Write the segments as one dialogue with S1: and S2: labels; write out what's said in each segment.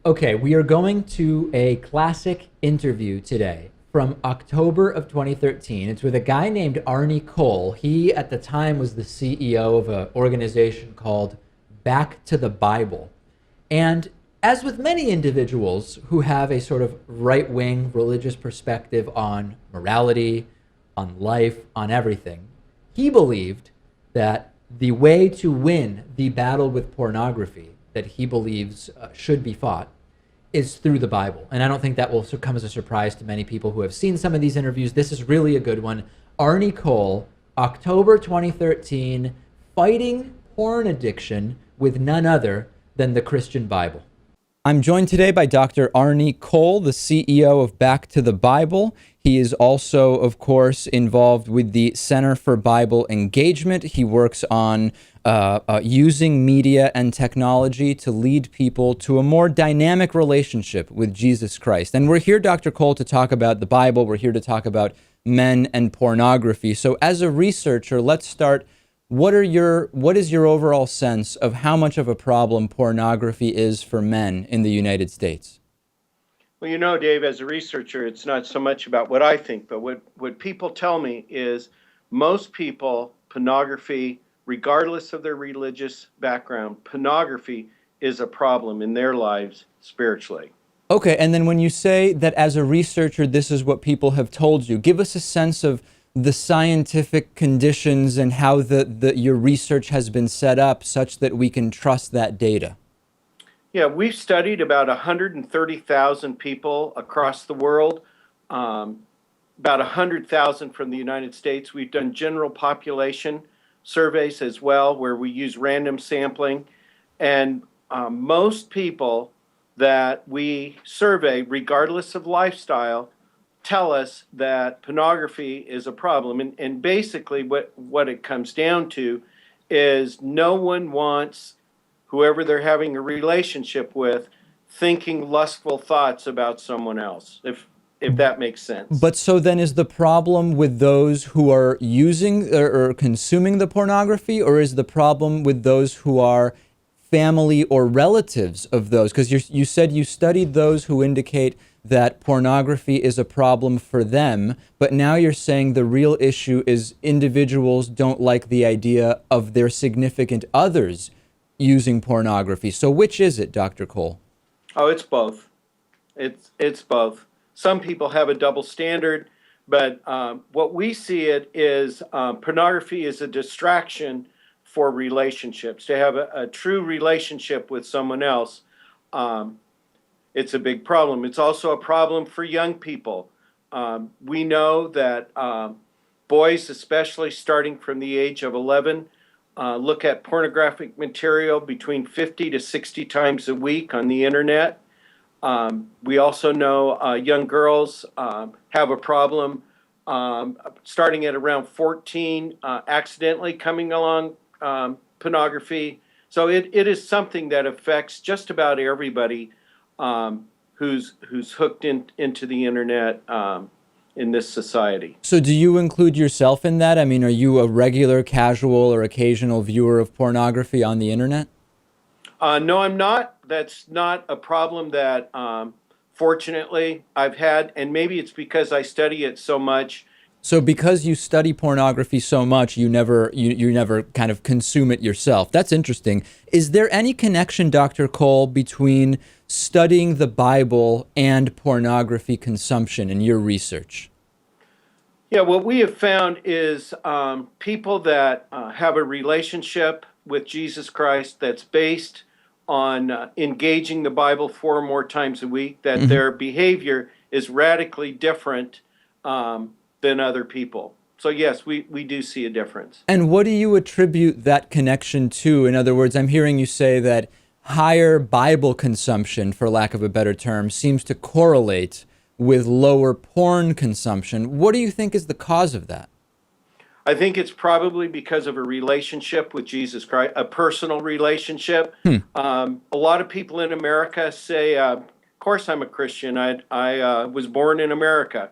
S1: Okay, we are going to a classic interview today from October of 2013. It's with a guy named Arnie Cole. He, at the time, was the CEO of an organization called Back to the Bible. And as with many individuals who have a sort of right-wing religious perspective on morality, on life, on everything, he believed that the way to win the battle with pornography that he believes should be fought is through the Bible. And I don't think that will come as a surprise to many people who have seen some of these interviews. This is really a good one. Arnie Cole, October 2013, fighting porn addiction with none other than the Christian Bible. I'm joined today by Dr. Arnie Cole, the CEO of Back to the Bible. He is also, of course, involved with the Center for Bible Engagement. He works on using media and technology to lead people to a more dynamic relationship with Jesus Christ. And we're here, Dr. Cole, to talk about the Bible. We're here to talk about men and pornography. So as a researcher, let's start. What is your overall sense of how much of a problem pornography is for men in the United States?
S2: Well, you know, Dave, as a researcher, it's not so much about what I think, but what people tell me is most people, pornography, regardless of their religious background, pornography is a problem in their lives spiritually.
S1: Okay, and then when you say that as a researcher, this is what people have told you, give us a sense of the scientific conditions and how your research has been set up such that we can trust that data.
S2: Yeah, we've studied about 130,000 people across the world, about 100,000 from the United States. We've done general population surveys as well, where we use random sampling. And most people that we survey, regardless of lifestyle, tell us that pornography is a problem. And basically what it comes down to is no one wants whoever they're having a relationship with thinking lustful thoughts about someone else, if that makes sense.
S1: But so then is the problem with those who are using or consuming the pornography, or is the problem with those who are family or relatives of those? Because you said you studied those who indicate that pornography is a problem for them, but now you're saying the real issue is individuals don't like the idea of their significant others using pornography. So which is it, Dr. Cole?
S2: Oh, it's both. It's both. Some people have a double standard, but what we see it is pornography is a distraction for relationships. To have a true relationship with someone else, it's a big problem. It's also a problem for young people. We know that boys, especially starting from the age of 11, look at pornographic material between 50 to 60 times a week on the internet. We also know young girls have a problem starting at around 14, accidentally coming along pornography. So it is something that affects just about everybody who's hooked into the internet in this society.
S1: So do you include yourself in that? I mean, are you a regular, casual, or occasional viewer of pornography on the internet?
S2: No, I'm not. That's not a problem that, fortunately, I've had, and maybe it's because I study it so much.
S1: So because you study pornography so much, you never kind of consume it yourself. That's interesting. Is there any connection, Dr. Cole, between studying the Bible and pornography consumption in your research?
S2: Yeah, what we have found is people that have a relationship with Jesus Christ that's based on engaging the Bible 4 or more times a week, that their behavior is radically different than other people. So yes, we do see a difference.
S1: And what do you attribute that connection to? In other words, I'm hearing you say that higher Bible consumption, for lack of a better term, seems to correlate with lower porn consumption. What do you think is the cause of that?
S2: I think it's probably because of a relationship with Jesus Christ, a personal relationship. A lot of people in America say, of course I'm a Christian. I was born in America.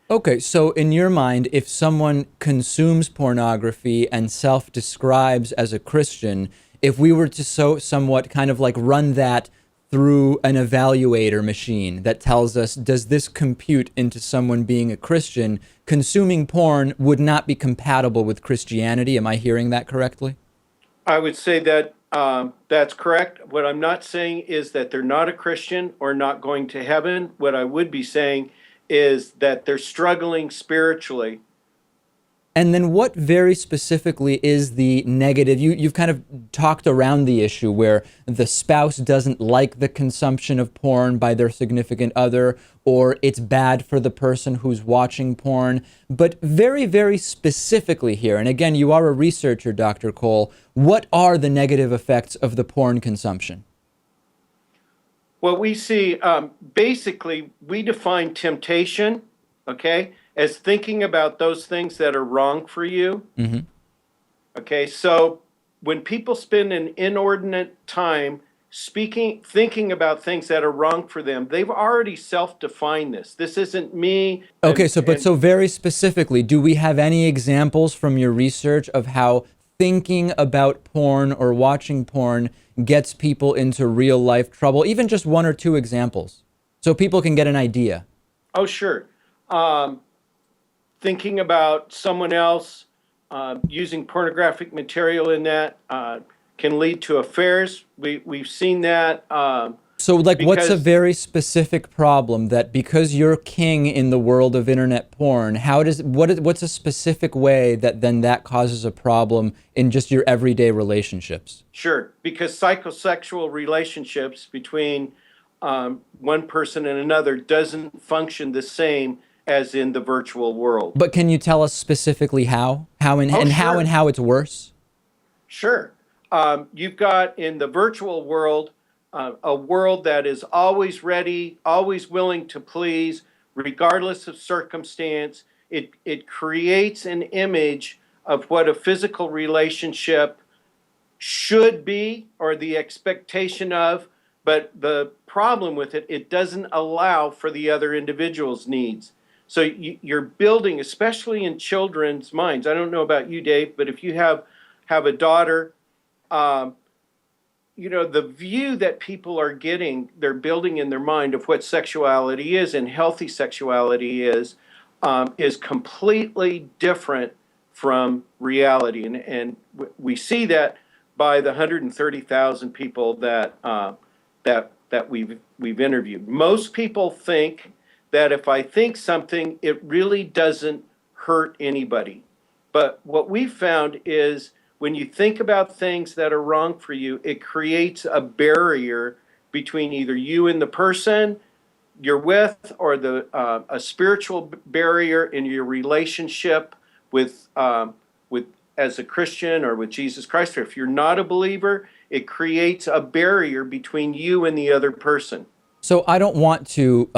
S1: Okay, so in your mind, if someone consumes pornography and self-describes as a Christian, if we were to somewhat kind of like run that through an evaluator machine that tells us, does this compute into someone being a Christian, consuming porn would not be compatible with Christianity. Am I hearing that correctly?
S2: I would say that that's correct. What I'm not saying is that they're not a Christian or not going to heaven. What I would be saying is that they're struggling spiritually.
S1: And then what very specifically is the negative? You've kind of talked around the issue where the spouse doesn't like the consumption of porn by their significant other, or it's bad for the person who's watching porn. But very, very specifically here, and again, you are a researcher, Dr. Cole, what are the negative effects of the porn consumption?
S2: What we see, basically, we define temptation, okay, as thinking about those things that are wrong for you.
S1: Mm-hmm.
S2: Okay, so when people spend an inordinate time thinking about things that are wrong for them, they've already self-defined this. This isn't me.
S1: Okay, so very specifically, do we have any examples from your research of how thinking about porn or watching porn gets people into real life trouble? Even just one or two examples, so people can get an idea.
S2: Oh, sure. Thinking about someone else, using pornographic material in that can lead to affairs. We've seen that.
S1: So, like, what's a very specific problem that because you're king in the world of internet porn, what's a specific way that then that causes a problem in just your everyday relationships?
S2: Sure, because psychosexual relationships between one person and another doesn't function the same as in the virtual world.
S1: But can you tell us specifically how? How it's worse?
S2: Sure. You've got in the virtual world a world that is always ready, always willing to please, regardless of circumstance. It creates an image of what a physical relationship should be or the expectation of, but the problem with it, it doesn't allow for the other individual's needs. So you're building, especially in children's minds. I don't know about you, Dave, but if you have a daughter, the view that people are getting, they're building in their mind of what sexuality is and healthy sexuality is completely different from reality. And we see that by the 130,000 people that we've interviewed. Most people think that if I think something, it really doesn't hurt anybody. But what we found is when you think about things that are wrong for you, it creates a barrier between either you and the person you're with, or a spiritual barrier in your relationship with as a Christian or with Jesus Christ. Or if you're not a believer, it creates a barrier between you and the other person.
S1: So I don't want to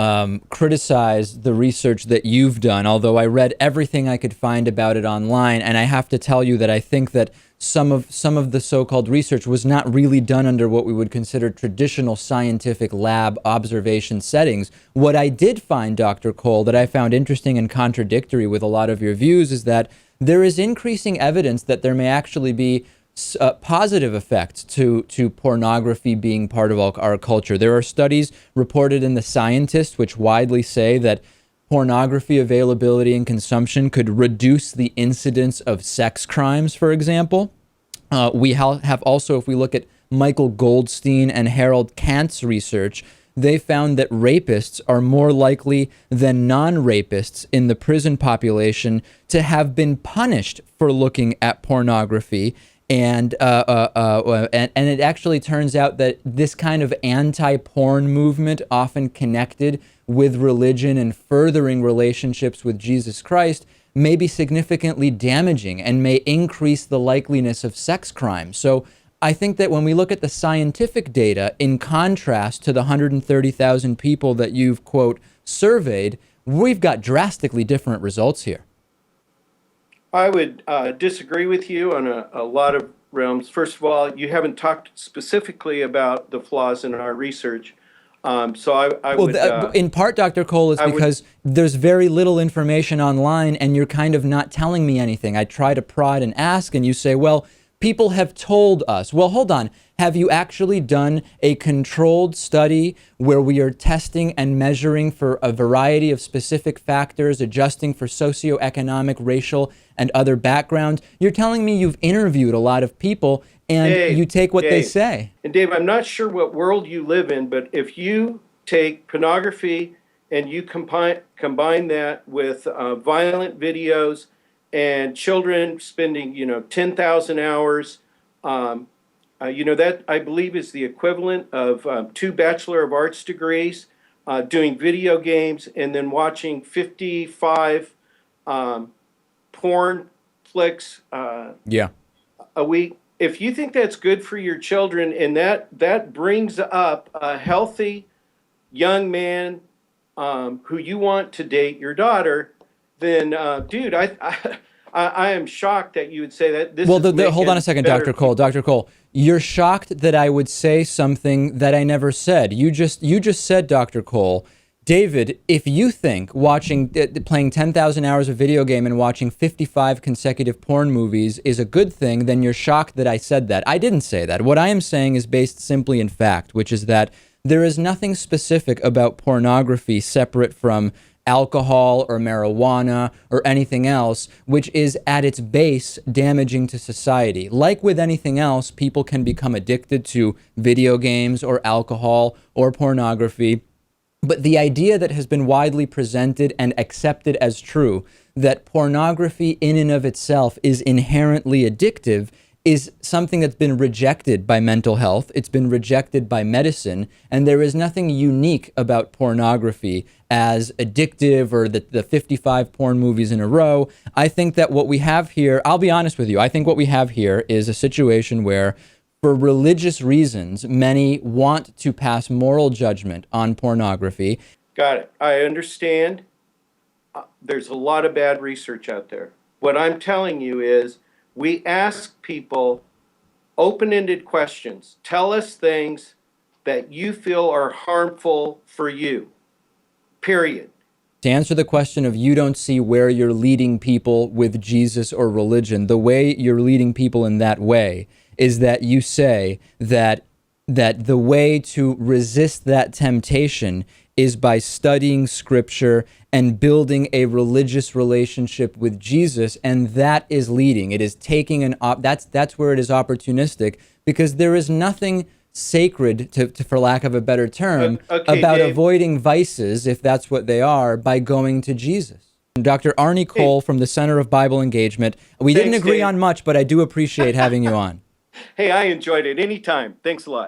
S1: criticize the research that you've done, although I read everything I could find about it online, and I have to tell you that I think that some of the so-called research was not really done under what we would consider traditional scientific lab observation settings. What I did find, Dr. Cole, that I found interesting and contradictory with a lot of your views is that there is increasing evidence that there may actually be positive effects to pornography being part of our culture. There are studies reported in The Scientist which widely say that pornography availability and consumption could reduce the incidence of sex crimes, for example. We have also, if we look at Michael Goldstein and Harold Kant's research, they found that rapists are more likely than non-rapists in the prison population to have been punished for looking at pornography. And it actually turns out that this kind of anti-porn movement, often connected with religion and furthering relationships with Jesus Christ, may be significantly damaging and may increase the likeliness of sex crimes. So I think that when we look at the scientific data, in contrast to the 130,000 people that you've, quote, surveyed, we've got drastically different results here.
S2: I would disagree with you on a lot of realms. First of all, you haven't talked specifically about the flaws in our research.
S1: In part, Dr. Cole, is because there's very little information online and you're kind of not telling me anything. I try to prod and ask, and you say, well, people have told us, well, hold on, have you actually done a controlled study where we are testing and measuring for a variety of specific factors, adjusting for socioeconomic, racial, and other backgrounds? You're telling me you've interviewed a lot of people and you take what they say.
S2: And Dave, I'm not sure what world you live in, but if you take pornography and you combine that with violent videos and children spending, 10,000 hours, that I believe is the equivalent of 2 Bachelor of Arts degrees, doing video games and then watching 55 porn flicks a week. If you think that's good for your children and that brings up a healthy young man who you want to date your daughter, then, dude, I am shocked that you would say that.
S1: Hold on a second, Dr. Cole. Dr. Cole, you're shocked that I would say something that I never said. You just said, Dr. Cole, David, if you think playing 10,000 hours of video game and watching 55 consecutive porn movies is a good thing, then you're shocked that I said that. I didn't say that. What I am saying is based simply in fact, which is that there is nothing specific about pornography separate from alcohol or marijuana or anything else, which is at its base damaging to society. Like with anything else, people can become addicted to video games or alcohol or pornography. But the idea that has been widely presented and accepted as true, that pornography in and of itself is inherently addictive, is something that's been rejected by mental health. It's been rejected by medicine. And there is nothing unique about pornography as addictive or the 55 porn movies in a row. I think that what we have here, I'll be honest with you, I think what we have here is a situation where, for religious reasons, many want to pass moral judgment on pornography.
S2: Got it. I understand. There's a lot of bad research out there. What I'm telling you is we ask people open-ended questions. Tell us things that you feel are harmful for you, period.
S1: To answer the question of you don't see where you're leading people with Jesus or religion, the way you're leading people in that way is that you say that the way to resist that temptation is by studying scripture and building a religious relationship with Jesus, and that is leading. It is taking that's where it is opportunistic, because there is nothing sacred, for lack of a better term, about Dave, avoiding vices, if that's what they are, by going to Jesus. Dr. Arnie Cole from the Center of Bible Engagement. We didn't agree on much, but I do appreciate having you on.
S2: Hey, I enjoyed it anytime. Thanks a lot.